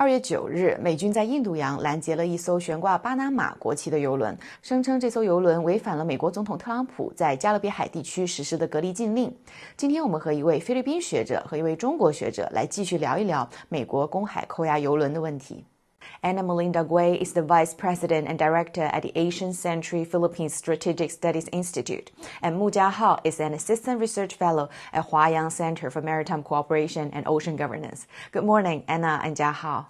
月9日，美军在印度洋拦截了一艘悬挂巴拿马国旗的油轮，声称这艘油轮违反了美国总统特朗普在加勒比海地区实施的隔离禁令。今天我们和一位菲律宾学者和一位中国学者来继续聊一聊美国公海扣押油轮的问题。Malindog-Uy is the Vice President and Director at the Asian Century Philippines Strategic Studies Institute, and Mu Jiahao is an Assistant Research Fellow at Huayang Center for Maritime Cooperation and Ocean Governance. Good morning, Anna and Jiahao.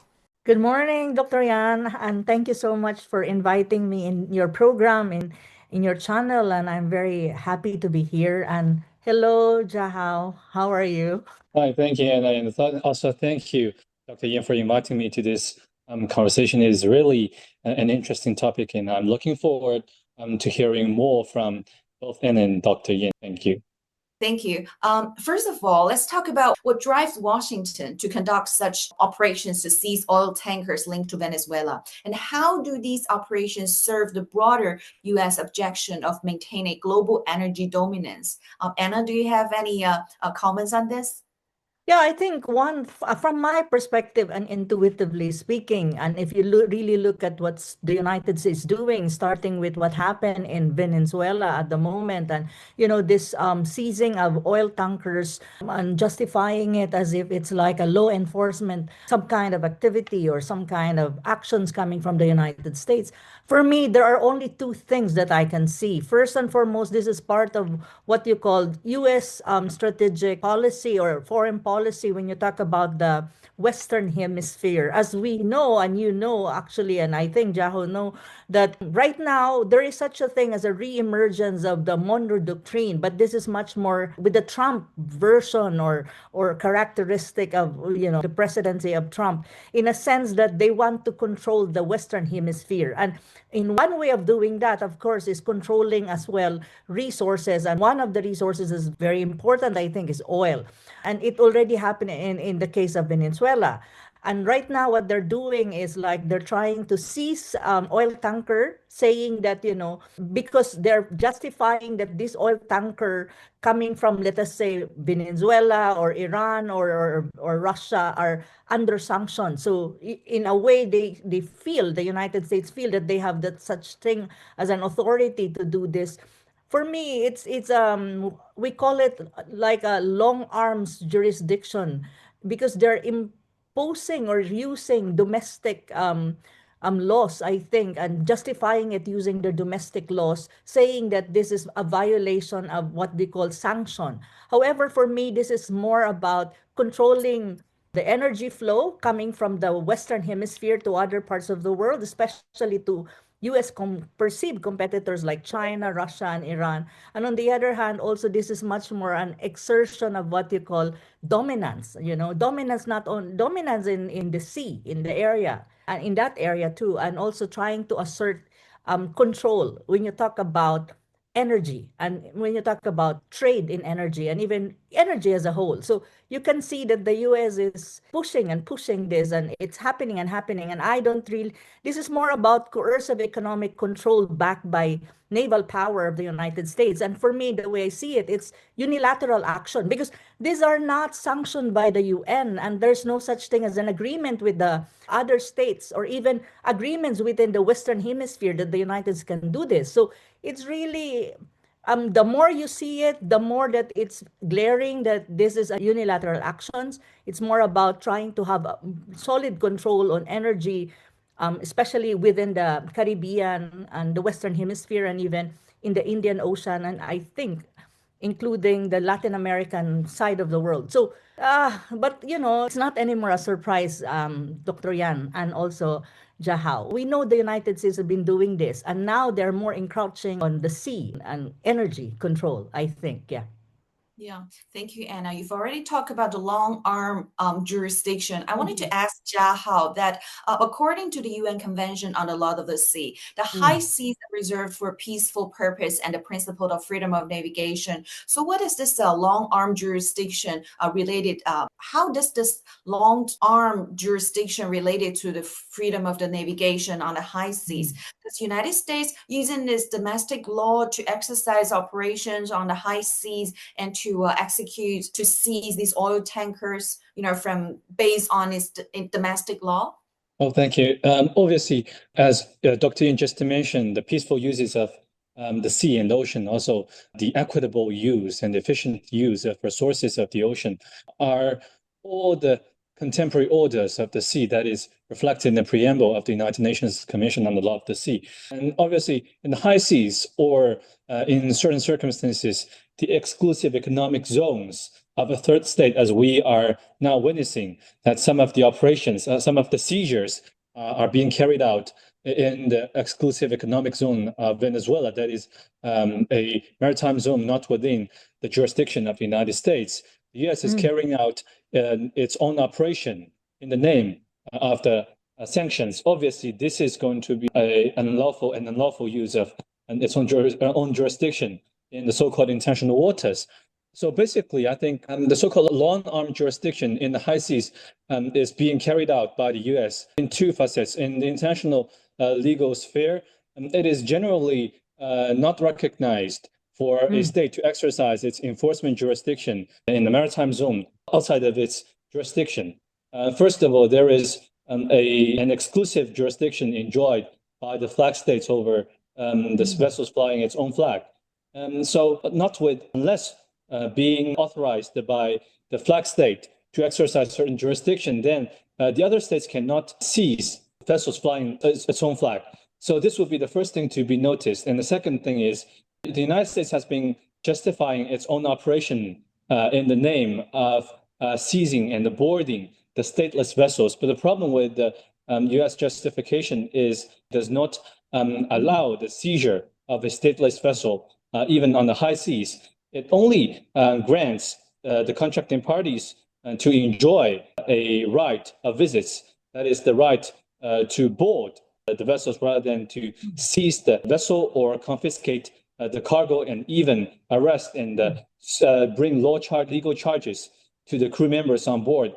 Good morning, Dr. Yan, and thank you so much for inviting me in your program, in your channel, and I'm very happy to be here. And hello, Jiahao, how are you? Hi, thank you, Anna, and also thank you, Dr. Yan, for inviting me to this conversation. Is really an interesting topic, and I'm looking forward to hearing more from both Anna and Dr. Yan. Thank you. Thank you. First of all, let's talk about what drives Washington to conduct such operations to seize oil tankers linked to Venezuela, and how do these operations serve the broader U.S. objection of maintaining global energy dominance? Anna, do you have any comments on this? Yeah, I think from my perspective and intuitively speaking, and if you really look at what the United States doing, starting with what happened in Venezuela at the moment, and this seizing of oil tankers and justifying it as if it's like a law enforcement, some kind of activity or some kind of actions coming from the United States. For me, there are only two things that I can see. First and foremost, this is part of what you call U.S. Strategic policy or foreign policy when you talk about the Western Hemisphere. As we know, and actually, and I think Jiahao know, that right now there is such a thing as a re-emergence of the Monroe Doctrine, but this is much more with the Trump version or characteristic of the presidency of Trump, in a sense that they want to control the Western Hemisphere. And in one way of doing that, of course, is controlling as well resources. And one of the resources is very important, I think, is oil. And it already happened in the case of Venezuela. And right now, what they're doing is like they're trying to seize oil tanker, saying that, because they're justifying that this oil tanker coming from, let us say, Venezuela or Iran or Russia are under sanctions. So in a way, they feel, the United States feel that they have that such thing as an authority to do this. For me, it's we call it like a long arms jurisdiction, because they're imposing or using domestic laws, I think, and justifying it using their domestic laws, saying that this is a violation of what we call sanction. However, for me, this is more about controlling the energy flow coming from the Western Hemisphere to other parts of the world, especially to U.S. perceived competitors like China, Russia, and Iran. And on the other hand, also this is much more an exertion of what you call dominance. Dominance dominance in the sea, in the area, and in that area too, and also trying to assert control when you talk about energy and when you talk about trade in energy and even energy as a whole. So you can see that the US is pushing and pushing this, and it's happening and happening. And I don't really, this is more about coercive economic control backed by naval power of the United States. And for me, the way I see it, it's unilateral action, because these are not sanctioned by the UN, and there's no such thing as an agreement with the other states or even agreements within the Western Hemisphere that the United States can do this. So it's really, the more you see it, the more that it's glaring that this is a unilateral actions. It's more about trying to have solid control on energy, especially within the Caribbean and the Western Hemisphere and even in the Indian Ocean, and I think including the Latin American side of the world. So, but it's not anymore a surprise, Dr. Yan and also Jiahao. We know the United States have been doing this, and now they're more encroaching on the sea and energy control, I think, yeah. Yeah, thank you, Anna. You've already talked about the long arm jurisdiction. I wanted to ask Jiahao that according to the UN Convention on the Law of the Sea, the high seas are reserved for peaceful purpose and the principle of freedom of navigation. So what is this long arm jurisdiction related? How does this long arm jurisdiction related to the freedom of the navigation on the high seas? Does the United States using this domestic law to exercise operations on the high seas and to seize these oil tankers, from based on its domestic law? Oh, thank you. Obviously, as Dr. Yin just mentioned, the peaceful uses of the sea and ocean, also the equitable use and efficient use of resources of the ocean, are all the contemporary orders of the sea that is reflected in the preamble of the United Nations Commission on the Law of the Sea. And obviously, in the high seas or in certain circumstances, the exclusive economic zones of a third state, as we are now witnessing, that some of the operations, some of the seizures are being carried out in the exclusive economic zone of Venezuela, that is a maritime zone not within the jurisdiction of the United States. The U.S. is carrying out its own operation in the name of the sanctions. Obviously, this is going to be an unlawful use of its own jurisdiction in the so-called intentional waters. So basically, I think the so-called long-arm jurisdiction in the high seas is being carried out by the U.S. in two facets. In the international legal sphere, it is generally not recognized for a state to exercise its enforcement jurisdiction in the maritime zone outside of its jurisdiction. First of all, there is an exclusive jurisdiction enjoyed by the flag states over the vessels flying its own flag. So unless being authorized by the flag state to exercise certain jurisdiction, then the other states cannot seize vessels flying its own flag. So this would be the first thing to be noticed. And the second thing is the United States has been justifying its own operation in the name of seizing and boarding the stateless vessels. But the problem with the U.S. justification is does not allow the seizure of a stateless vessel even on the high seas. It only grants the contracting parties to enjoy a right of visits, that is the right to board the vessels rather than to seize the vessel or confiscate the cargo and even arrest and bring legal charges to the crew members on board.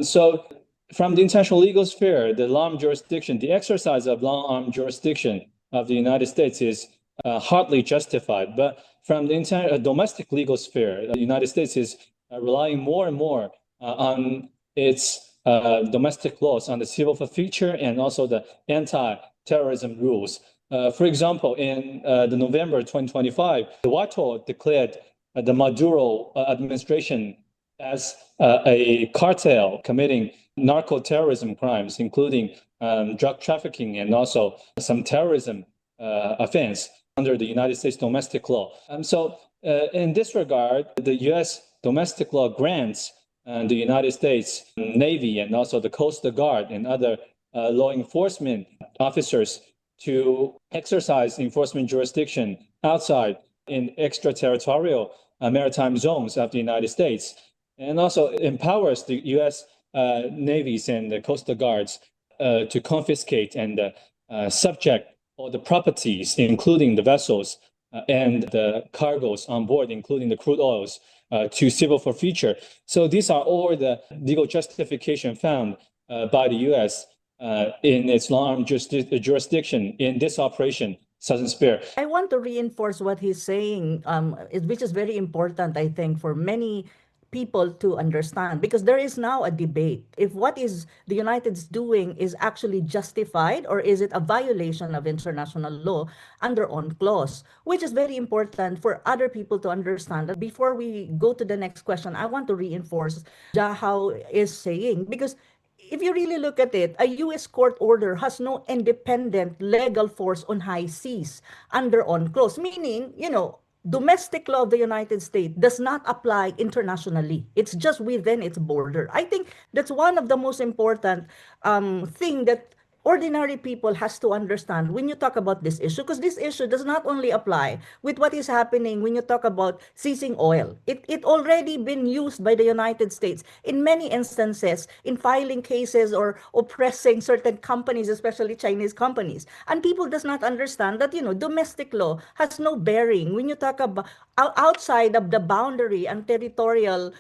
So from the international legal sphere, the long-arm jurisdiction, the exercise of long-arm jurisdiction of the United States is hardly justified. But from the entire domestic legal sphere, the United States is relying more and more on its domestic laws on the civil forfeiture and also the anti-terrorism rules. For example, in the November 2025, the Whitehall declared the Maduro administration as a cartel committing narco-terrorism crimes, including drug trafficking and also some terrorism offense under the United States domestic law. So in this regard, the U.S. domestic law grants the United States Navy and also the Coast Guard and other law enforcement officers to exercise enforcement jurisdiction outside in extraterritorial maritime zones of the United States, and also empowers the U.S. navies and the Coast Guards to confiscate and subject all the properties, including the vessels and the cargoes on board, including the crude oils, to civil forfeiture. So these are all the legal justification found by the U.S. In its long-arm jurisdiction in this operation, Southern Spear. I want to reinforce what he's saying, which is very important, I think, for many people to understand, because there is now a debate if what is the United States doing is actually justified or is it a violation of international law under UNCLOS, which is very important for other people to understand. Before we go to the next question, I want to reinforce Jahao is saying, because if you really look at it, a U.S. court order has no independent legal force on high seas under UNCLOS, meaning, domestic law of the United States does not apply internationally. It's just within its border. I think that's one of the most important thing that ordinary people has to understand when you talk about this issue, because this issue does not only apply with what is happening when you talk about seizing oil. It already been used by the United States in many instances in filing cases or oppressing certain companies, especially Chinese companies. And people does not understand that, domestic law has no bearing when you talk about outside of the boundary and territorial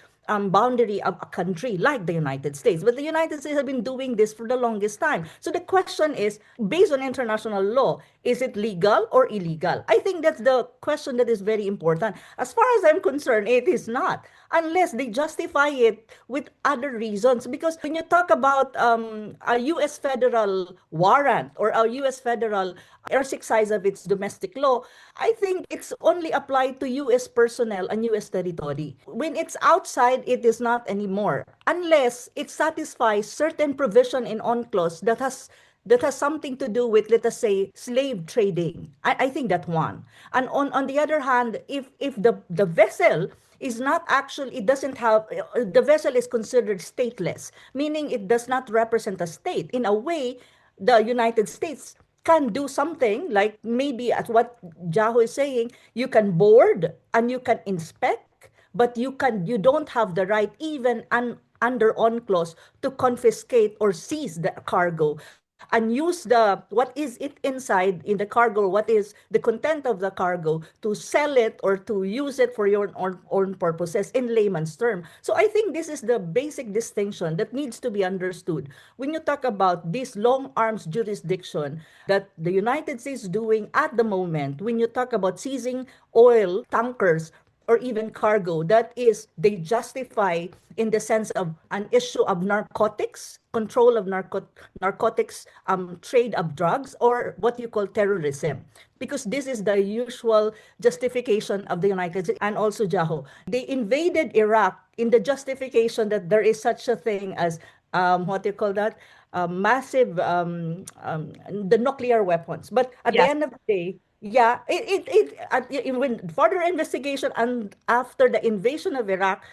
boundary of a country like the United States. But the United States have been doing this for the longest time. So the question is, based on international law, Is it legal or illegal? I think that's the question that is very important. As far as I'm concerned, it is not, unless they justify it with other reasons. Because when you talk about a U.S. federal warrant or a U.S. federal exercise of its domestic law, I think it's only applied to U.S. personnel and U.S. territory. When it's outside, it is not anymore, unless it satisfies certain provision in UNCLOS that has something to do with, let us say, slave trading. I think that one. And on the other hand, if the vessel is not actually, it doesn't have, the vessel is considered stateless, meaning it does not represent a state. In a way, the United States can do something like maybe as what Jaho is saying, you can board and you can inspect, but you don't have the right even under UNCLOS to confiscate or seize the cargo and use what is it inside in the cargo, what is the content of the cargo, to sell it or to use it for your own purposes in layman's term. So I think this is the basic distinction that needs to be understood when you talk about this long arms jurisdiction that the United States is doing at the moment. When you talk about seizing oil tankers or even cargo, that is, they justify in the sense of an issue of narcotics, control of narcotics, trade of drugs, or what you call terrorism. Because this is the usual justification of the United States and also Jaho. They invaded Iraq in the justification that there is such a thing as, what do you call that? Massive, the nuclear weapons. But at the end of the day, yeah, when further investigation and after the invasion of Iraq,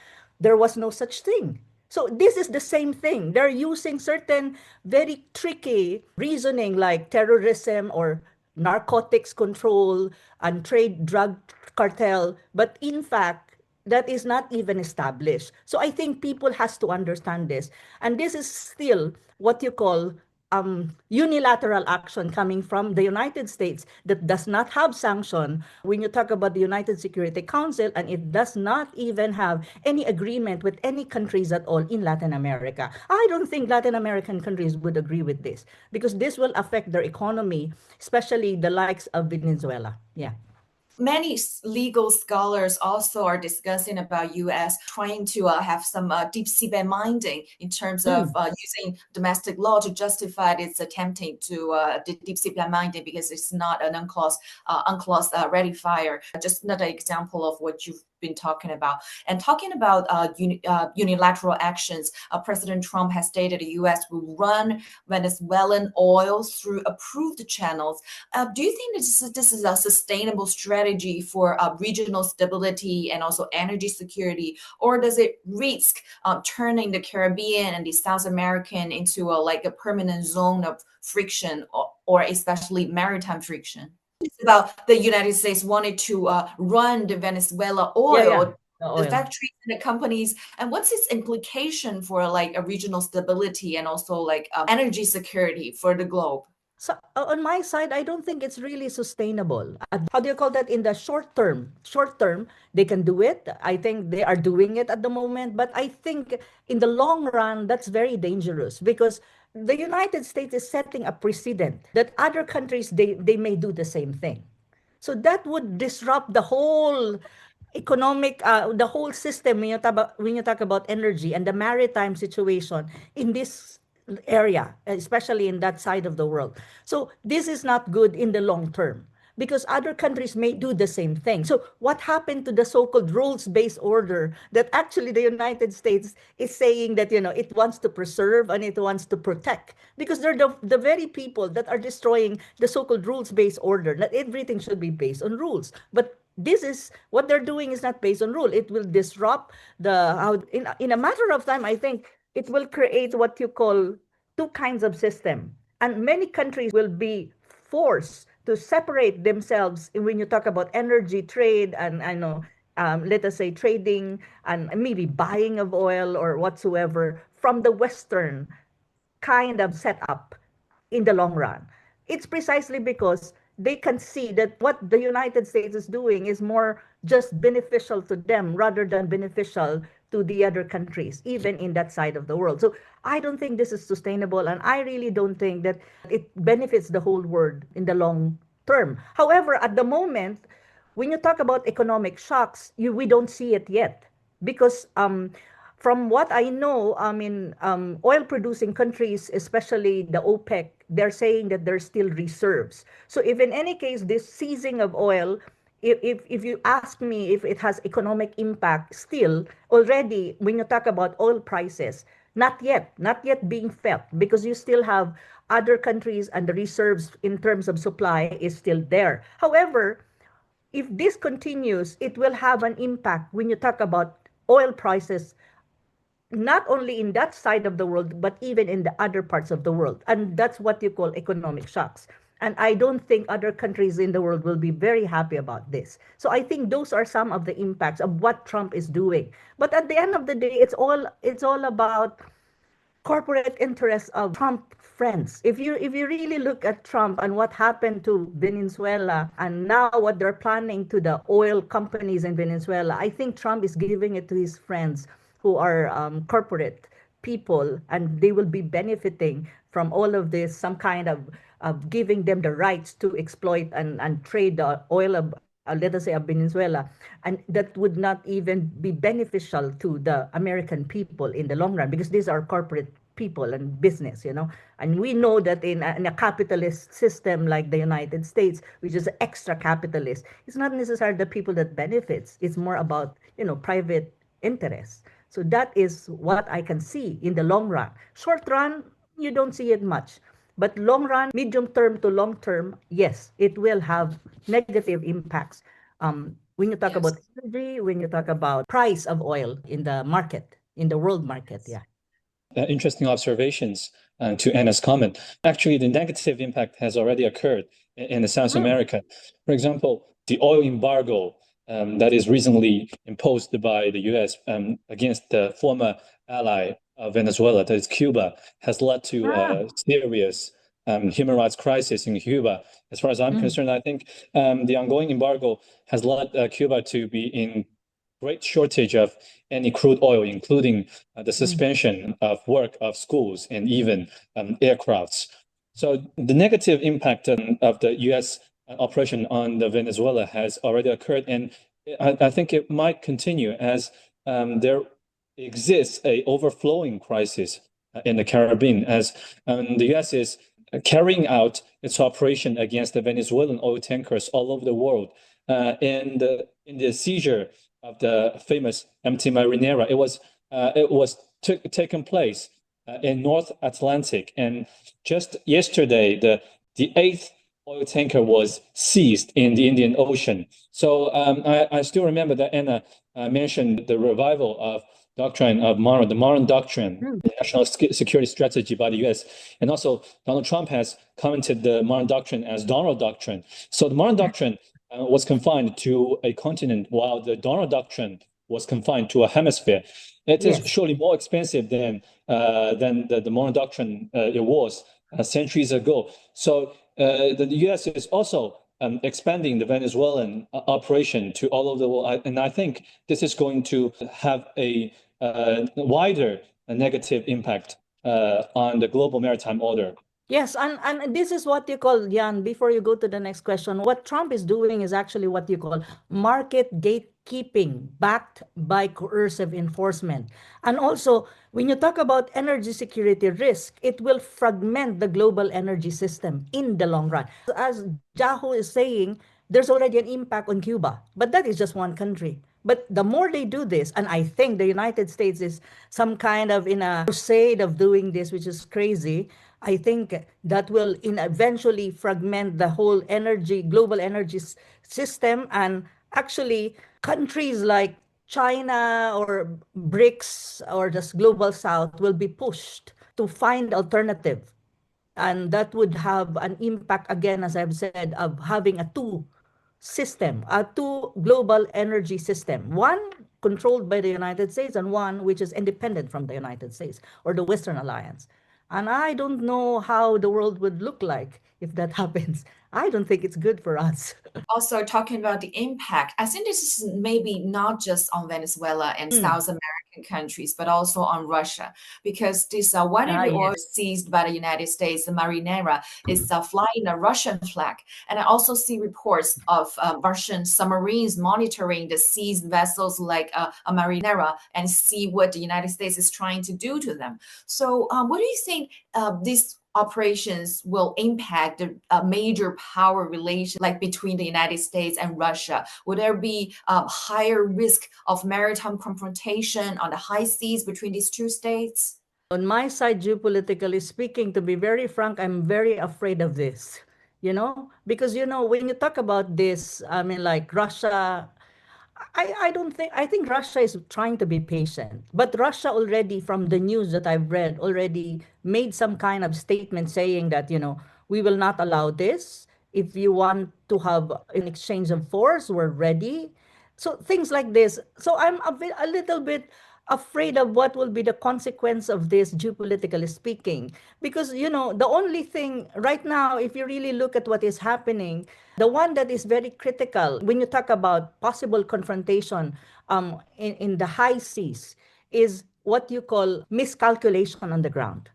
there was no such thing. So this is the same thing. They're using certain very tricky reasoning like terrorism or narcotics control and trade drug cartel, but in fact, that is not even established. So I think people has to understand this. And this is still what you call unilateral action coming from the United States that does not have sanction when you talk about the United Security Council, and it does not even have any agreement with any countries at all in Latin America. I don't think Latin American countries would agree with this because this will affect their economy, especially the likes of Venezuela. Yeah. Many legal scholars also are discussing about U.S. trying to have some deep seabed minding in terms of using domestic law to justify its attempting to deep seabed minding because it's not an unclosed ratifier. Just another example of what you've been talking about. And talking about unilateral actions, President Trump has stated the U.S. will run Venezuelan oil through approved channels. Do you think this is a sustainable strategy for regional stability and also energy security, or does it risk turning the Caribbean and the South American into a permanent zone of friction or especially maritime friction? It's about the United States wanted to run the Venezuela oil, the factories and the companies, and what's its implication for a regional stability and also energy security for the globe? So on my side, I don't think it's really sustainable. How do you call that in the short term? Short term, they can do it. I think they are doing it at the moment. But I think in the long run, that's very dangerous because the United States is setting a precedent that other countries, they may do the same thing. So that would disrupt the whole economic, the whole system when you talk about energy and the maritime situation in this area, especially in that side of the world. So this is not good in the long term because other countries may do the same thing. So what happened to the so-called rules-based order that actually the United States is saying that, it wants to preserve and it wants to protect because they're the very people that are destroying the so-called rules-based order, that everything should be based on rules. But this is what they're doing is not based on rule. It will disrupt in a matter of time, I think it will create what you call two kinds of system. And many countries will be forced to separate themselves when you talk about energy trade and let us say trading and maybe buying of oil or whatsoever from the Western kind of setup in the long run. It's precisely because they can see that what the United States is doing is more just beneficial to them rather than beneficial to the other countries, even in that side of the world. So I don't think this is sustainable, and I really don't think that it benefits the whole world in the long term. However, at the moment, when you talk about economic shocks, we don't see it yet because from what I know, oil-producing countries, especially the OPEC, they're saying that there's still reserves. So if in any case, this seizing of oil, if you ask me if it has economic impact still, already, when you talk about oil prices, not yet being felt because you still have other countries and the reserves in terms of supply is still there. However, if this continues, it will have an impact when you talk about oil prices, not only in that side of the world, but even in the other parts of the world. And that's what you call economic shocks. And I don't think other countries in the world will be very happy about this. So I think those are some of the impacts of what Trump is doing. But at the end of the day, it's all about corporate interests of Trump friends. If you really look at Trump and what happened to Venezuela and now what they're planning to the oil companies in Venezuela, I think Trump is giving it to his friends who are corporate people, and they will be benefiting from all of this, some kind of giving them the rights to exploit and trade the oil of, let us say, of Venezuela, and that would not even be beneficial to the American people in the long run, because these are corporate people and business, and we know that in a capitalist system like the United States, which is extra capitalist, it's not necessarily the people that benefits, it's more about private interests. So that is what I can see in the long run. Short run, you don't see it much. But long run, medium term to long term, yes, it will have negative impacts. When you talk about energy, when you talk about price of oil in the market, in the world market, yeah. Interesting observations to Anna's comment. Actually, the negative impact has already occurred in South America. For example, the oil embargo that is recently imposed by the U.S. Against the former ally of Venezuela, that is Cuba, has led to a serious human rights crisis in Cuba. As far as I'm concerned, I think the ongoing embargo has led Cuba to be in great shortage of any crude oil, including the suspension of work of schools and even aircrafts. So the negative impact of the U.S. operation on the Venezuela has already occurred, and I think it might continue as there exists a overflowing crisis in the Caribbean, as the U.S. is carrying out its operation against the Venezuelan oil tankers all over the world. In the seizure of the famous MT Marinera, it was taken place in North Atlantic, and just yesterday the 8th oil tanker was seized in the Indian Ocean. So I still remember that Anna mentioned the revival of doctrine of Monroe, the Monroe Doctrine, the national security strategy by the U.S. And also Donald Trump has commented the Monroe Doctrine as Donald Doctrine. So the Monroe Doctrine was confined to a continent, while the Donald Doctrine was confined to a hemisphere. It is surely more expensive than the Monroe Doctrine it was centuries ago. So the U.S. is also expanding the Venezuelan operation to all over the world, and I think this is going to have a wider negative impact on the global maritime order. Yes, and this is what you call, Jan, before you go to the next question, what Trump is doing is actually what you call market gatekeeping backed by coercive enforcement. And also, when you talk about energy security risk, it will fragment the global energy system in the long run. As Jaho is saying, there's already an impact on Cuba, but that is just one country. But the more they do this, and I think the United States is some kind of in a crusade of doing this, which is crazy, I think that will eventually fragment the whole global energy system. And actually, countries like China or BRICS or just Global South will be pushed to find alternative. And that would have an impact, again, as I've said, of having a two global energy system, one controlled by the United States and one which is independent from the United States or the Western Alliance. And I don't know how the world would look like if that happens. I don't think it's good for us. Also talking about the impact, I think this is maybe not just on Venezuela and South America, African countries, but also on Russia, because this one of the oil seized by the United States, the Marinera, is flying a Russian flag. And I also see reports of Russian submarines monitoring the seized vessels like a Marinera and see what the United States is trying to do to them. So what do you think these operations will impact the major power relation like between the United States and Russia? Would there be higher risk of maritime confrontation on the high seas between these two states? On my side, geopolitically speaking, to be very frank, I'm very afraid of this, because, when you talk about this, I mean, like Russia, I think Russia is trying to be patient, but Russia already, from the news that I've read, already made some kind of statement saying that, we will not allow this. If you want to have an exchange of force, we're ready. So things like this. So I'm a little bit afraid of what will be the consequence of this, geopolitically speaking, because the only thing right now, if you really look at what is happening, the one that is very critical when you talk about possible confrontation in the high seas is what you call miscalculation on the ground.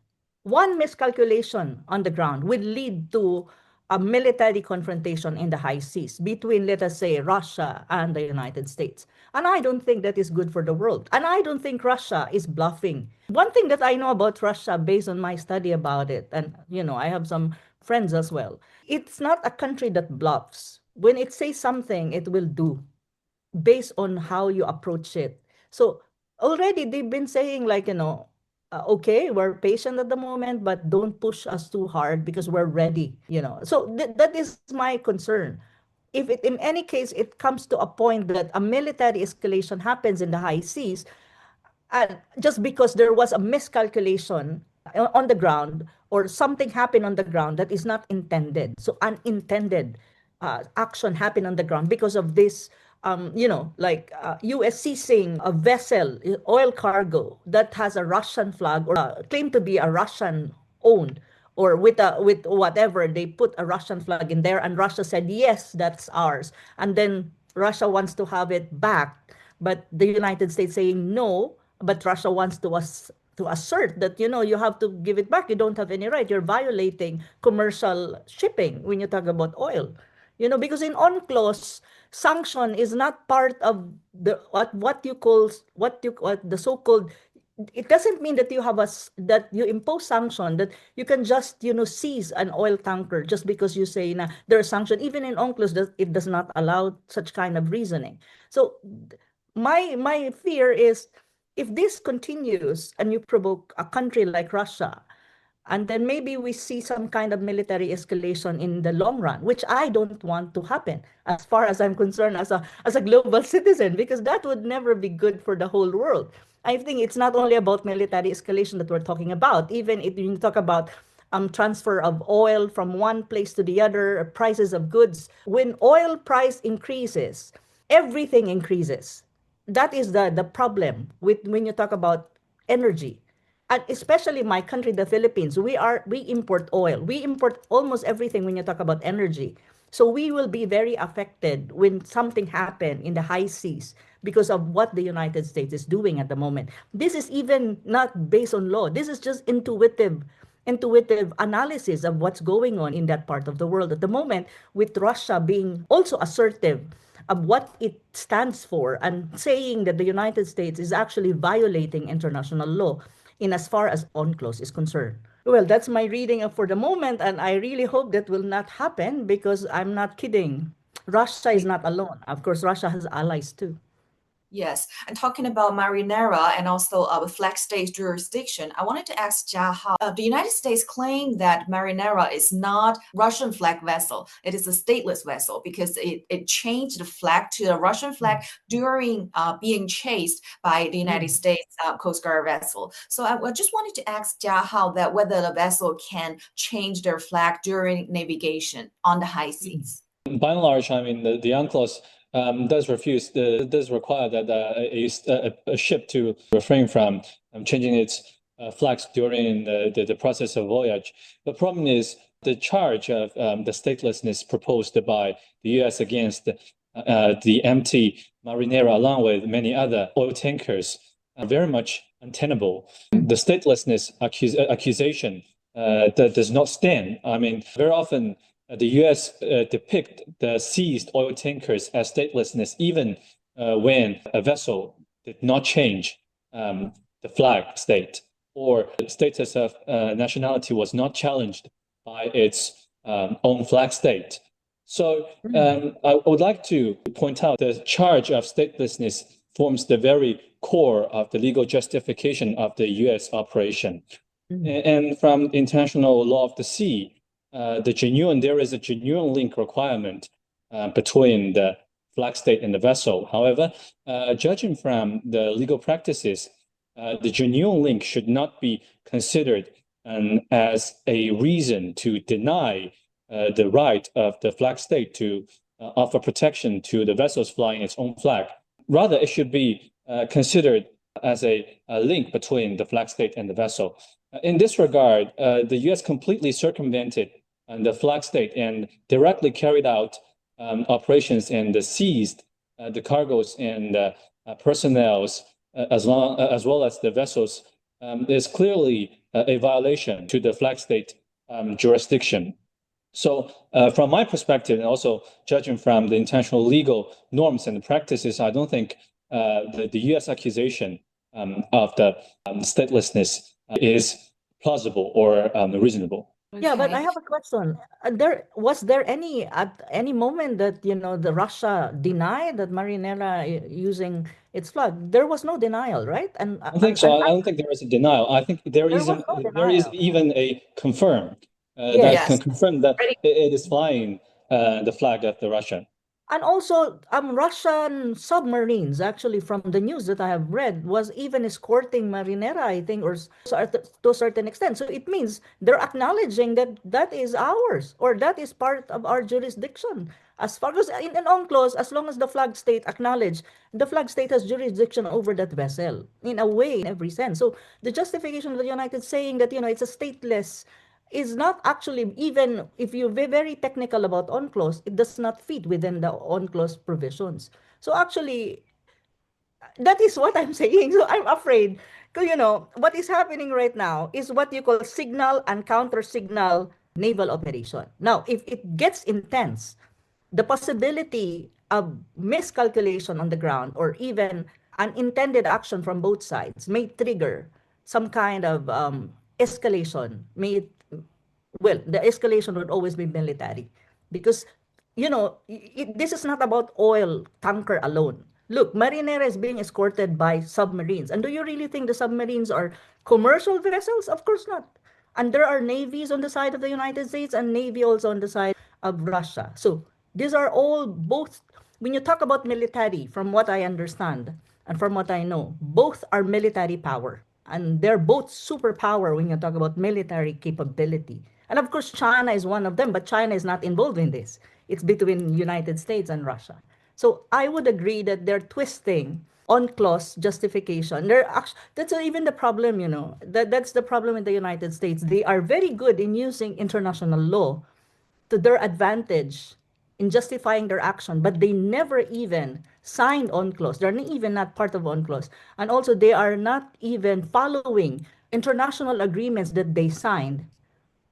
One miscalculation on the ground will lead to a military confrontation in the high seas between, let us say, Russia and the United States. And I don't think that is good for the world. And I don't think Russia is bluffing. One thing that I know about Russia, based on my study about it, and I have some friends as well, it's not a country that bluffs. When it says something, it will do, based on how you approach it. So already they've been saying, like, okay, we're patient at the moment, but don't push us too hard because we're ready, So that is my concern. If it, in any case, it comes to a point that a military escalation happens in the high seas, just because there was a miscalculation on the ground or something happened on the ground that is not intended. So unintended action happened on the ground because of this, U.S. seizing a vessel, oil cargo that has a Russian flag or claimed to be a Russian owned, or with whatever, they put a Russian flag in there, and Russia said, yes, that's ours. And then Russia wants to have it back, but the United States saying no, but Russia wants to assert that, you have to give it back. You don't have any right. You're violating commercial shipping when you talk about oil. Because in UNCLOS, sanction is not part of the what the so-called. It doesn't mean that that you impose sanction, that you can just seize an oil tanker just because you say there's sanction. Even in UNCLOS, it does not allow such kind of reasoning. So my fear is, if this continues and you provoke a country like Russia, and then maybe we see some kind of military escalation in the long run, which I don't want to happen, as far as I'm concerned, as a global citizen, because that would never be good for the whole world. I think it's not only about military escalation that we're talking about. Even if you talk about transfer of oil from one place to the other, prices of goods. When oil price increases, everything increases. That is the problem when you talk about energy. And especially my country, the Philippines, we import oil. We import almost everything when you talk about energy. So we will be very affected when something happens in the high seas because of what the United States is doing at the moment. This is even not based on law. This is just intuitive analysis of what's going on in that part of the world at the moment, with Russia being also assertive of what it stands for and saying that the United States is actually violating international law in as far as UNCLOS is concerned. Well, that's my reading for the moment, and I really hope that will not happen, because I'm not kidding. Russia is not alone. Of course, Russia has allies too. Yes, and talking about Marinera and also flag state jurisdiction, I wanted to ask Jiahao. The United States claimed that Marinera is not Russian flag vessel. It is a stateless vessel because it changed the flag to a Russian flag during being chased by the United States Coast Guard vessel. So I just wanted to ask Jiahao that whether the vessel can change their flag during navigation on the high seas. By and large, I mean, the UNCLOS does require that a ship to refrain from changing its flags during the process of voyage. The problem is the charge of the statelessness proposed by the U.S. against the empty Marinera, along with many other oil tankers, very much untenable. The statelessness accusation that does not stand. I mean, very often the U.S. Depict the seized oil tankers as statelessness, even when a vessel did not change the flag state, or the status of nationality was not challenged by its own flag state. So I would like to point out the charge of statelessness forms the very core of the legal justification of the U.S. operation. And from international law of the sea, there is a genuine link requirement between the flag state and the vessel. However, judging from the legal practices, the genuine link should not be considered as a reason to deny the right of the flag state to offer protection to the vessels flying its own flag. Rather, it should be considered as a link between the flag state and the vessel. In this regard, the U.S. completely circumvented the flag state and directly carried out operations and seized the cargoes and personnel as well as the vessels is clearly a violation to the flag state jurisdiction. So from my perspective, and also judging from the international legal norms and practices, I don't think the U.S. accusation of the statelessness is plausible or reasonable. Yeah, but I have a question. Was there any at any moment that the Russia denied that Marinera using its flag? There was no denial, right? And I don't think so. I don't think there is a denial. I think there is even a confirm that can confirm that it is flying the flag of the Russia. And also, Russian submarines, actually, from the news that I have read, was even escorting Marinera, I think, or to a certain extent. So it means they're acknowledging that that is ours, or that is part of our jurisdiction. As far as in an UNCLOS, as long as the flag state acknowledge, the flag state has jurisdiction over that vessel, in a way, in every sense. So the justification of the United saying that, it's a stateless is not actually, even if you're very technical about UNCLOS, it does not fit within the UNCLOS provisions. So actually, that is what I'm saying. So I'm afraid, what is happening right now is what you call signal and counter-signal naval operation. Now, if it gets intense, the possibility of miscalculation on the ground or even unintended action from both sides may trigger some kind of escalation. The escalation would always be military because, this is not about oil tanker alone. Look, Marinera is being escorted by submarines. And do you really think the submarines are commercial vessels? Of course not. And there are navies on the side of the United States and navy also on the side of Russia. So these are all both, when you talk about military, from what I understand and from what I know, both are military power. And they're both superpower when you talk about military capability. And of course, China is one of them, but China is not involved in this. It's between United States and Russia. So I would agree that they're twisting UNCLOS justification. That's even the problem, that's the problem in the United States. They are very good in using international law to their advantage in justifying their action, but they never even signed UNCLOS. They're even not part of UNCLOS. And also, they are not even following international agreements that they signed.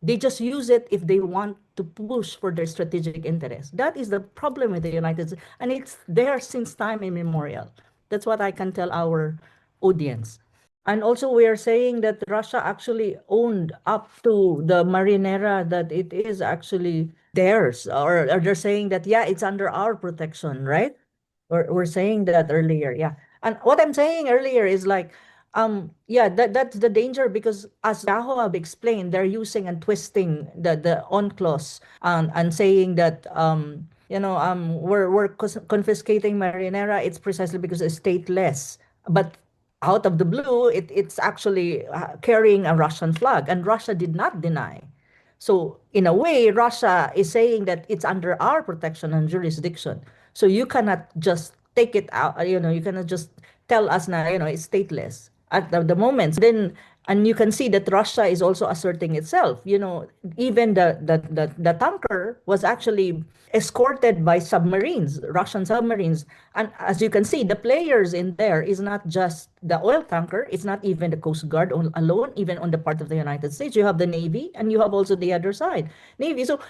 They just use it if they want to push for their strategic interest. That is the problem with the United States. And it's there since time immemorial. That's what I can tell our audience. And also, we are saying that Russia actually owned up to the Marinera, that it is actually theirs. Or they're saying that, it's under our protection, right? We're saying that earlier, yeah. And what I'm saying earlier is like, that's the danger, because as Yahoo have explained, they're using and twisting the UNCLOS and saying that we're confiscating Marinera. It's precisely because it's stateless, but out of the blue, it's actually carrying a Russian flag, and Russia did not deny. So in a way, Russia is saying that it's under our protection and jurisdiction. So you cannot just take it out. You cannot just tell us now, it's stateless. at the moment. Then, and you can see that Russia is also asserting itself. Even the tanker was actually escorted by submarines, Russian submarines. And as you can see, the players in there is not just the oil tanker. It's not even the Coast Guard alone, even on the part of the United States. You have the Navy, and you have also the other side, Navy. So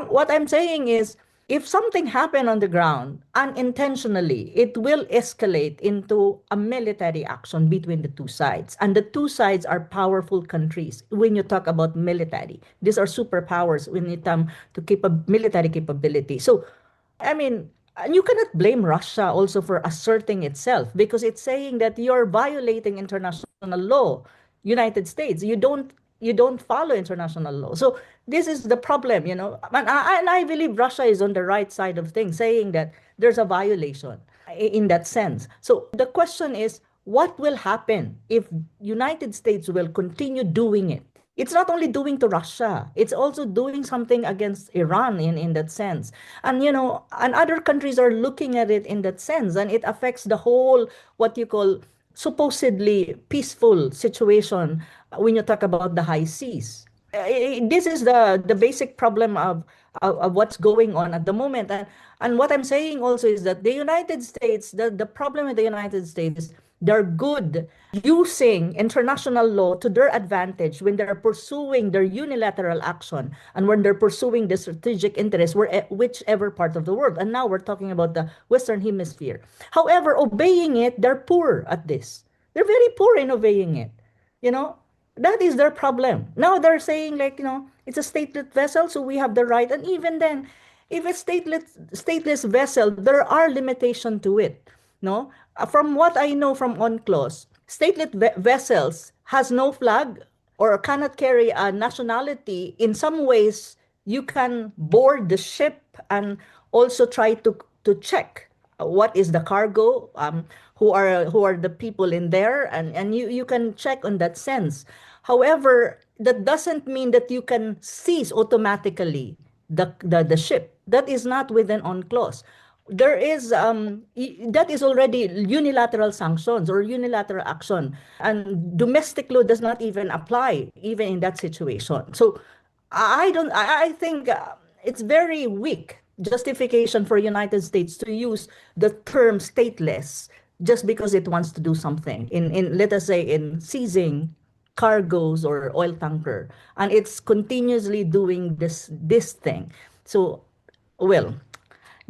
what I'm saying is, if something happened on the ground unintentionally, it will escalate into a military action between the two sides. And the two sides are powerful countries. When you talk about military, these are superpowers when it comes to military capability. So, I mean, and you cannot blame Russia also for asserting itself, because it's saying that you're violating international law. United States, you don't follow international law. So this is the problem, and I believe Russia is on the right side of things, saying that there's a violation in that sense. So the question is, what will happen if United States will continue doing it? It's not only doing to Russia, it's also doing something against Iran in that sense. And, and other countries are looking at it in that sense, and it affects the whole, what you call, supposedly peaceful situation when you talk about the high seas. This is the basic problem of what's going on at the moment. And what I'm saying also is that the United States, the problem with the United States is they're good using international law to their advantage when they're pursuing their unilateral action and when they're pursuing the strategic interest, whichever part of the world. And now we're talking about the Western Hemisphere. However, obeying it, they're poor at this. They're very poor in obeying it. That is their problem. Now they're saying, it's a stateless vessel, so we have the right. And even then, if it's stateless vessel, there are limitations to it. No, from what I know from UNCLOS, stateless vessels has no flag or cannot carry a nationality. In some ways, you can board the ship and also try to check what is the cargo, who are the people in there, and you can check on that sense. However, that doesn't mean that you can seize automatically the ship. That is not within UNCLOS. There is that is already unilateral sanctions or unilateral action, and domestic law does not even apply even in that situation. So I think it's very weak justification for United States to use the term stateless just because it wants to do something in let us say in seizing cargoes or oil tanker, and it's continuously doing this thing. So, well,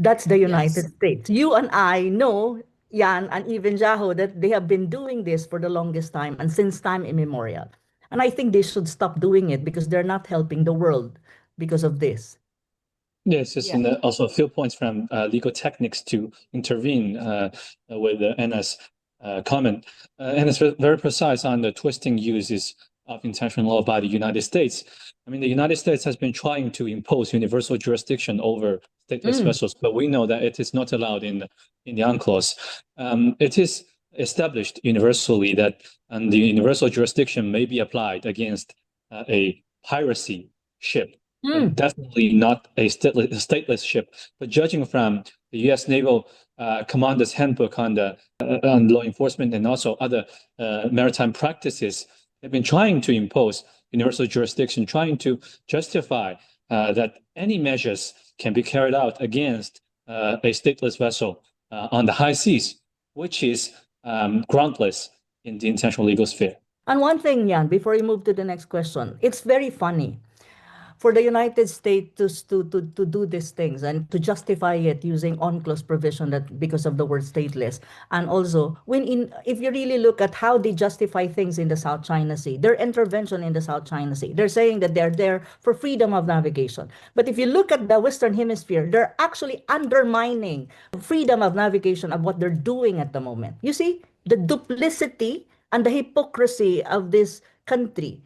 that's the United States. You and I know, Yan and even Jaho, that they have been doing this for the longest time and since time immemorial. And I think they should stop doing it because they're not helping the world because of this. Yes, just also a few points from legal techniques to intervene with Anna's comment. Anna's very precise on the twisting uses of international law by the United States. I mean, the United States has been trying to impose universal jurisdiction over stateless vessels, but we know that it is not allowed in the UNCLOS. It is established universally that the universal jurisdiction may be applied against a piracy ship, but definitely not a stateless ship. But judging from the U.S. Naval Commander's Handbook on law enforcement and also other maritime practices, they've been trying to impose universal jurisdiction, trying to justify that any measures can be carried out against a stateless vessel on the high seas, which is groundless in the international legal sphere. And one thing, Jan, before you move to the next question, it's very funny for the United States to do these things and to justify it using UNCLOS provision that because of the word stateless. And also, if you really look at how they justify things in the South China Sea, their intervention in the South China Sea, they're saying that they're there for freedom of navigation. But if you look at the Western Hemisphere, they're actually undermining freedom of navigation of what they're doing at the moment. You see, the duplicity and the hypocrisy of this country.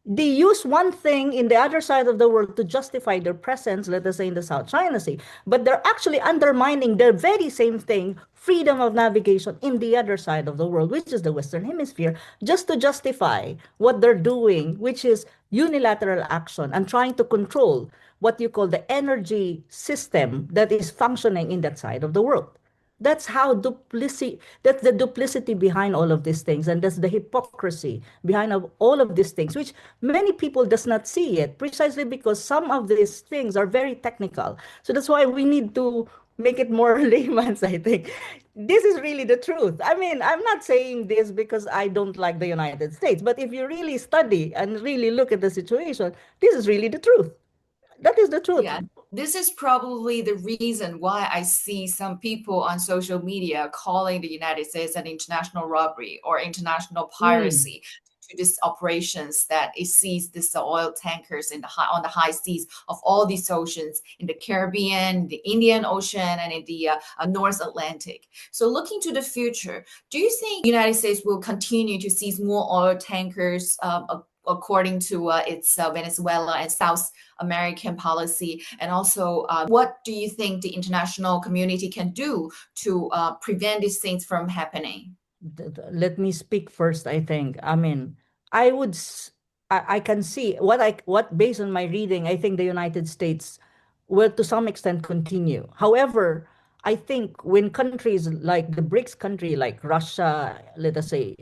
They use one thing in the other side of the world to justify their presence, let us say in the South China Sea, but they're actually undermining the very same thing, freedom of navigation, in the other side of the world, which is the Western Hemisphere, just to justify what they're doing, which is unilateral action and trying to control what you call the energy system that is functioning in that side of the world. That's that's the duplicity behind all of these things, and that's the hypocrisy behind all of these things, which many people does not see it, precisely because some of these things are very technical. So that's why we need to make it more layman's, I think. This is really the truth. I mean, I'm not saying this because I don't like the United States, but if you really study and really look at the situation, this is really the truth. That is the truth. Yeah, this is probably the reason why I see some people on social media calling the United States an international robbery or international piracy to these operations that it sees these oil tankers on the high seas of all these oceans, in the Caribbean, the Indian Ocean, and in the North Atlantic. So looking to the future, do you think the United States will continue to seize more oil tankers according to its Venezuela and South American policy? And also, what do you think the international community can do to prevent these things from happening? Let me speak first, I think. I mean, I can see what based on my reading, I think the United States will to some extent continue. However, I think when countries like the BRICS country, like Russia, let us say,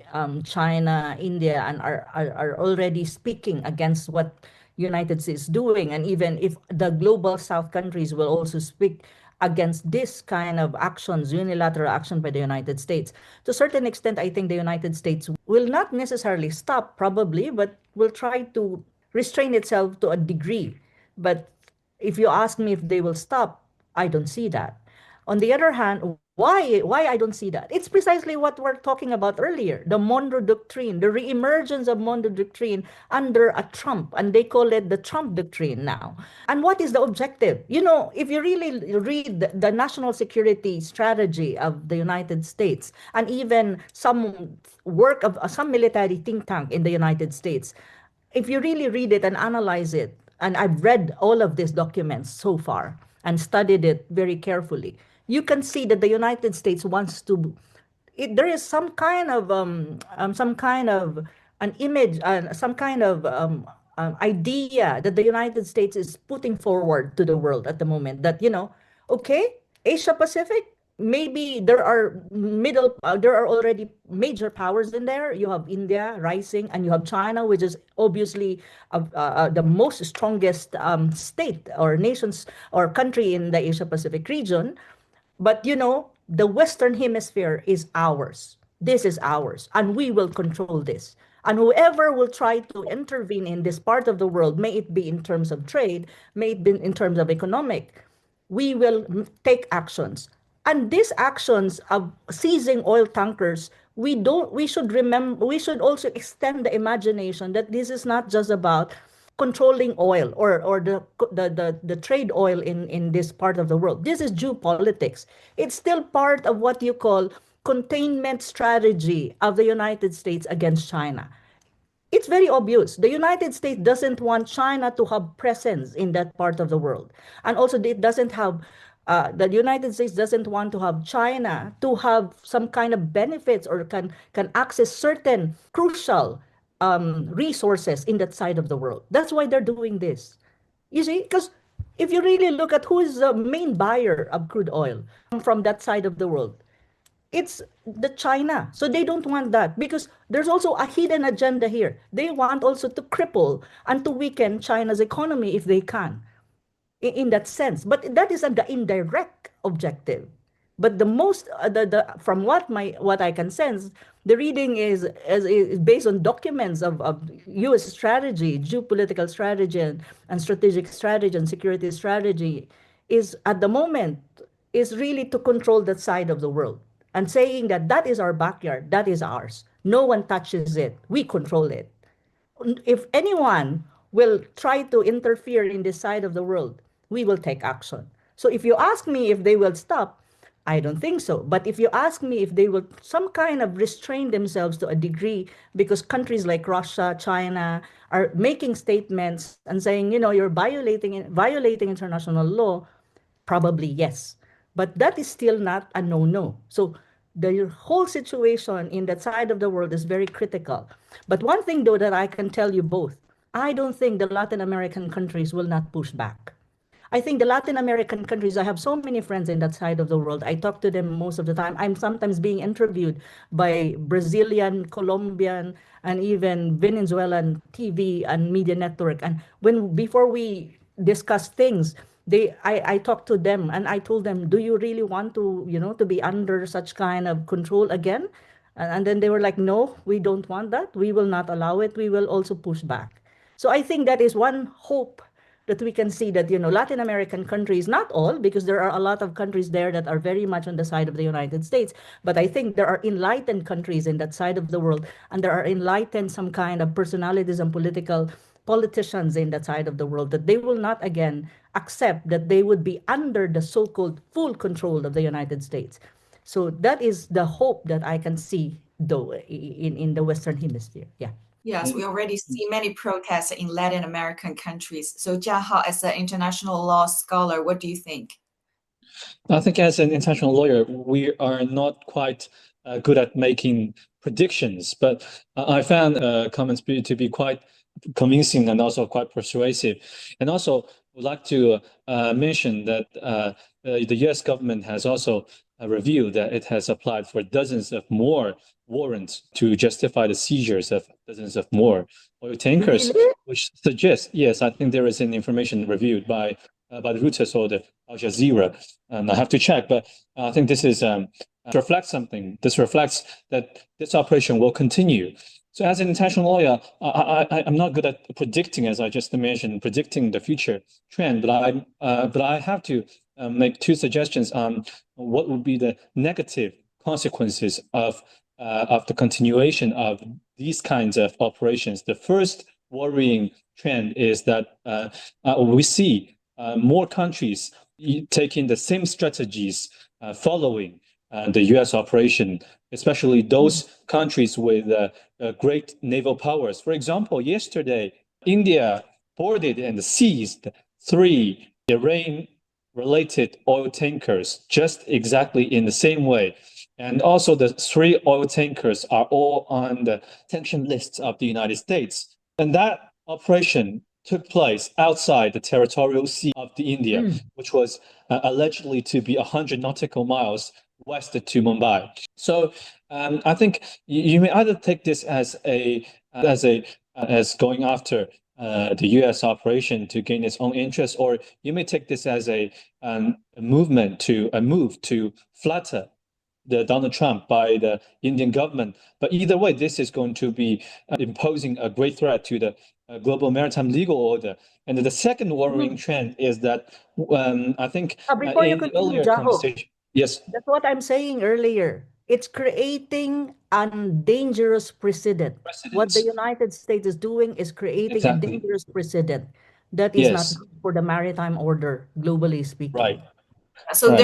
China, India, and are already speaking against what United States is doing, and even if the global South countries will also speak against this kind of actions, unilateral action by the United States, to a certain extent, I think the United States will not necessarily stop, probably, but will try to restrain itself to a degree. But if you ask me if they will stop, I don't see that. On the other hand, why I don't see that? It's precisely what we're talking about earlier, the Monroe Doctrine, the reemergence of Monroe Doctrine under a Trump, and they call it the Trump Doctrine now. And what is the objective? You know, if you really read the national security strategy of the United States, and even some work of some military think tank in the United States, if you really read it and analyze it, and I've read all of these documents so far and studied it very carefully, you can see that the United States wants to. There is some kind of an image, some kind of idea that the United States is putting forward to the world at the moment. That okay, Asia Pacific, maybe there are already major powers in there. You have India rising, and you have China, which is obviously the most strongest state or nations or country in the Asia Pacific region. But the Western Hemisphere is ours. This is ours, and we will control this. And whoever will try to intervene in this part of the world, may it be in terms of trade, may it be in terms of economic, we will take actions. And these actions of seizing oil tankers, we should also extend the imagination that this is not just about controlling oil or the trade oil in this part of the world. This is geopolitics. It's still part of what you call containment strategy of the United States against China. It's very obvious. The United States doesn't want China to have presence in that part of the world. And also it doesn't have, the United States doesn't want to have China to have some kind of benefits or can access certain crucial resources in that side of the world. That's why they're doing this. You see, because if you really look at who is the main buyer of crude oil from that side of the world, it's the China. So they don't want that, because there's also a hidden agenda here. They want also to cripple and to weaken China's economy if they can, in that sense. But that is the indirect objective. But the most, from what I can sense, the reading is based on documents of U.S. strategy, geopolitical strategy, and strategic strategy and security strategy, is at the moment is really to control that side of the world and saying that is our backyard, that is ours. No one touches it. We control it. If anyone will try to interfere in this side of the world, we will take action. So if you ask me if they will stop, I don't think so. But if you ask me if they will some kind of restrain themselves to a degree, because countries like Russia, China are making statements and saying, you're violating international law, probably yes. But that is still not a no-no. So the whole situation in that side of the world is very critical. But one thing, though, that I can tell you both, I don't think the Latin American countries will not push back. I think the Latin American countries, I have so many friends in that side of the world. I talk to them most of the time. I'm sometimes being interviewed by Brazilian, Colombian, and even Venezuelan TV and media network. And before we discuss things, I talked to them and I told them, do you really want to, to be under such kind of control again? And then they were like, no, we don't want that. We will not allow it. We will also push back. So I think that is one hope that we can see that, Latin American countries, not all, because there are a lot of countries there that are very much on the side of the United States. But I think there are enlightened countries in that side of the world, and there are enlightened some kind of personalities and politicians in that side of the world, that they will not again accept that they would be under the so-called full control of the United States. So that is the hope that I can see, though, in the Western Hemisphere. Yeah. Yes, we already see many protests in Latin American countries. So Jiahao, as an international law scholar, what do you think? I think as an international lawyer, we are not quite good at making predictions, but I found comments to be quite convincing and also quite persuasive. And also would like to mention that the US government has also revealed that it has applied for dozens of more warrants to justify the seizures of dozens of more oil tankers, Really? which suggests, yes, I think there is an information reviewed by the Reuters or the Al Jazeera, and I have to check, but I think this is reflects something. This reflects that this operation will continue. So as an international lawyer, I'm not good at predicting, as I just mentioned, predicting the future trend, but I have to make two suggestions on what would be the negative consequences of the continuation of these kinds of operations. The first worrying trend is that we see more countries taking the same strategies following the US operation, especially those countries with great naval powers. For example, yesterday, India boarded and seized 3 Iran-related oil tankers just exactly in the same way. And also the 3 oil tankers are all on the sanction lists of the United States. And that operation took place outside the territorial sea of the India, which was allegedly to be 100 nautical miles west to Mumbai. So I think you may either take this as going after the U.S. operation to gain its own interest, or you may take this as a move to flatter the Donald Trump by the Indian government. But either way, this is going to be imposing a great threat to the global maritime legal order. And the second worrying trend is that I think Before you in the continue, earlier Jaho, conversation, yes, that's what I'm saying earlier. It's creating a dangerous precedent. What the precedents. United States is doing is creating a Exactly. dangerous precedent that is not Yes, good for the maritime order, globally speaking. right. So Right.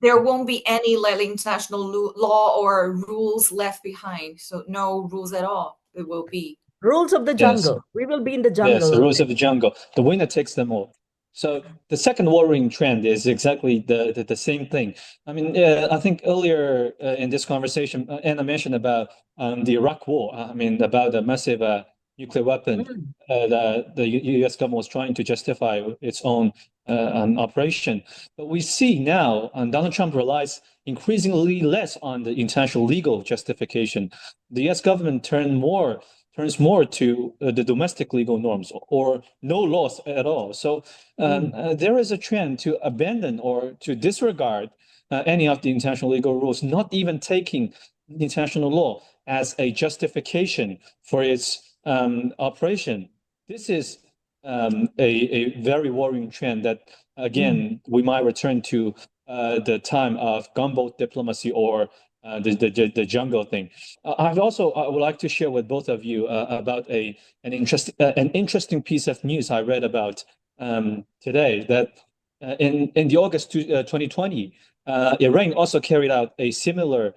there won't be any like international law or rules left behind. So no rules at all. It will be. Rules of the Yes. jungle. We will be in the Yes, jungle. the rules of the jungle. The winner takes them all. So the second worrying trend is exactly the same thing. I mean, I think earlier in this conversation, Anna mentioned about the Iraq War. I mean, about the massive nuclear weapon the U.S. government was trying to justify its own operation. But we see now Donald Trump relies increasingly less on the international legal justification. The U.S. government turns more to the domestic legal norms or no laws at all. So there is a trend to abandon or to disregard any of the international legal rules, not even taking international law as a justification for its operation. This is a very worrying trend that, again, we might return to the time of gunboat diplomacy or the jungle thing. I would like to share with both of you about an interesting piece of news I read about today. That in the August 2020, Iran also carried out a similar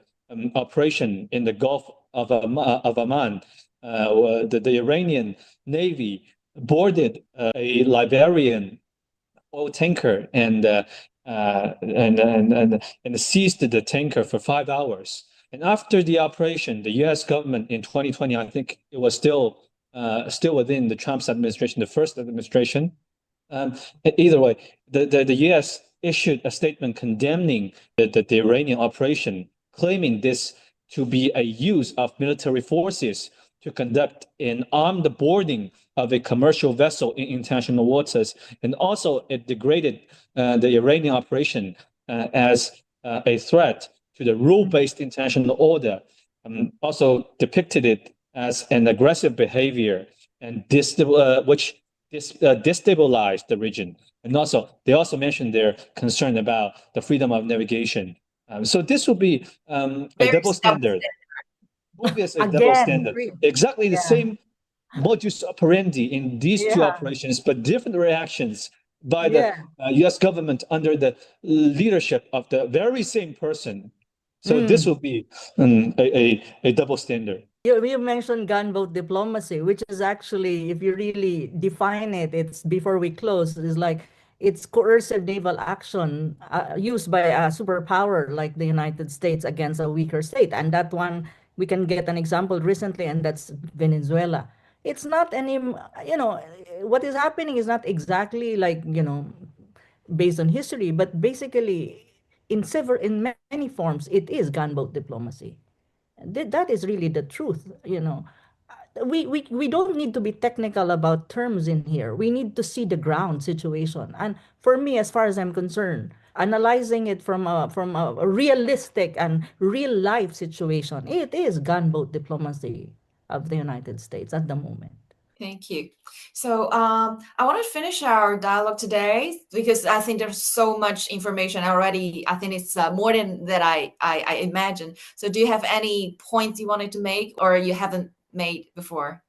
operation in the Gulf of Oman. The Iranian Navy boarded a Liberian oil tanker and seized the tanker for 5 hours. And after the operation, the U.S. government in 2020, I think it was still within the Trump's administration, the first administration, Either way, the U.S. issued a statement condemning the Iranian operation, claiming this to be a use of military forces to conduct an armed boarding of a commercial vessel in international waters, and also it degraded the Iranian operation as a threat to the rule-based international order, also depicted it as an aggressive behavior and which destabilized the region. And also, they also mentioned their concern about the freedom of navigation. So this will be a double standard. Obviously, a double standard. Exactly the same modus operandi in these two operations, but different reactions by the U.S. government under the leadership of the very same person. So this will be a double standard. You mentioned gunboat diplomacy, which is actually, if you really define it, it's before we close, is like it's coercive naval action used by a superpower like the United States against a weaker state. And that one, we can get an example recently, and that's Venezuela. It's not any, what is happening is not exactly like, based on history, but basically in many forms, it is gunboat diplomacy. That is really the truth, We don't need to be technical about terms in here. We need to see the ground situation. And for me, as far as I'm concerned, analyzing it from a realistic and real life situation, it is gunboat diplomacy of the United States at the moment. Thank you. So I want to finish our dialogue today because I think there's so much information already. I think it's more than that I imagined. So do you have any points you wanted to make or you haven't made before?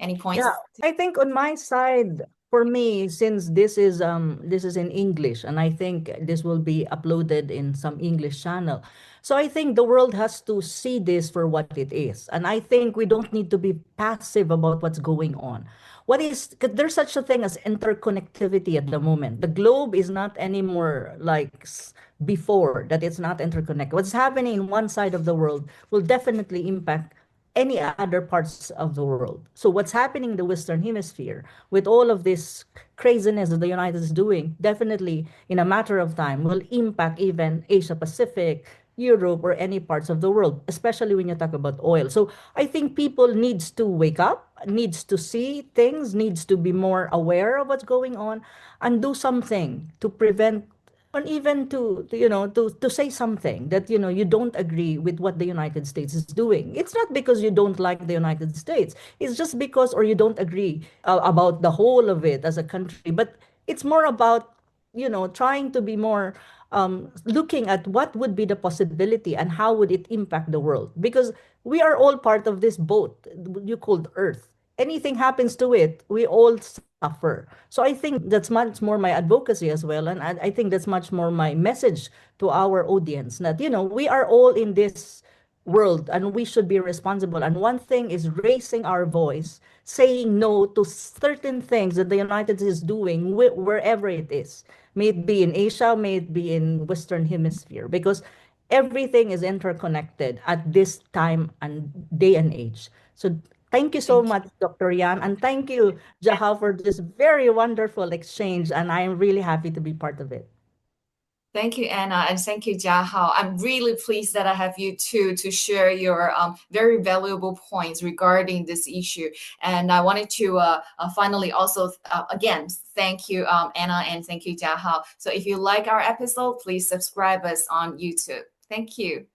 Any points? Yeah, I think on my side, for me, since this is in English, and I think this will be uploaded in some English channel. So I think the world has to see this for what it is. And I think we don't need to be passive about what's going on. There's such a thing as interconnectivity at the moment. The globe is not anymore like before, that it's not interconnected. What's happening in one side of the world will definitely impact any other parts of the world. So what's happening in the Western Hemisphere with all of this craziness that the United States is doing, definitely in a matter of time will impact even Asia Pacific, Europe, or any parts of the world, especially when you talk about oil. So I think people needs to wake up, needs to see things, needs to be more aware of what's going on and do something to prevent, and even to say something that, you don't agree with what the United States is doing. It's not because you don't like the United States. It's just because, or you don't agree about the whole of it as a country. But it's more about, trying to be more looking at what would be the possibility and how would it impact the world. Because we are all part of this boat you called Earth. Anything happens to it, we all suffer. So I think that's much more my advocacy as well. And I think that's much more my message to our audience that, we are all in this world and we should be responsible. And one thing is raising our voice, saying no to certain things that the United States is doing wherever it is. May it be in Asia, may it be in Western Hemisphere, because everything is interconnected at this time and day and age. So thank you so much, Dr. Yan, and thank you, Jaha, for this very wonderful exchange, and I'm really happy to be part of it. Thank you, Anna, and thank you, Jiahao. I'm really pleased that I have you to share your very valuable points regarding this issue. And I wanted to finally also, again, thank you, Anna, and thank you, Jiahao. So if you like our episode, please subscribe us on YouTube. Thank you.